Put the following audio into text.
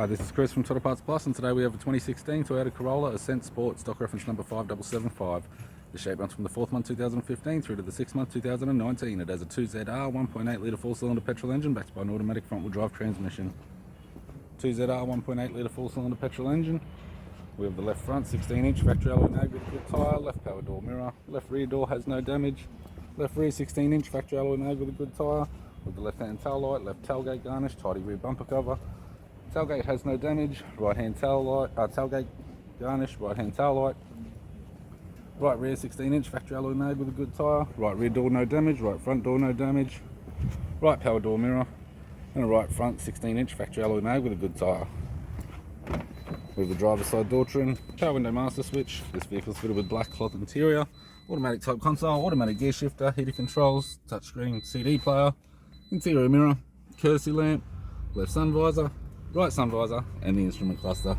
Hi, this is Chris from Toyota Parts Plus, and today we have a 2016 Toyota Corolla Ascent Sport, stock reference number 5775. The shape runs from the 4th month 2015 through to the 6th month 2019. It has a 2ZR 1.8 litre 4-cylinder petrol engine backed by an automatic front-wheel drive transmission. 2ZR 1.8 litre 4-cylinder petrol engine. We have the left front 16-inch factory alloy mag with a good tyre, left power door mirror, left rear door has no damage, left rear 16-inch factory alloy mag with a good tyre, with the left-hand tail light, left tailgate garnish, tidy rear bumper cover. Tailgate has no damage, right-hand tail light, tailgate garnish, right-hand tail light. Right rear 16-inch factory alloy mag with a good tyre, right rear door no damage, right front door no damage, right power door mirror, and a right front 16-inch factory alloy mag with a good tyre. With the driver's side door trim, power window master switch. This vehicle is fitted with black cloth interior, automatic type console, automatic gear shifter, heated controls, touchscreen CD player, interior mirror, courtesy lamp, left sun visor, right sun visor, and the instrument cluster.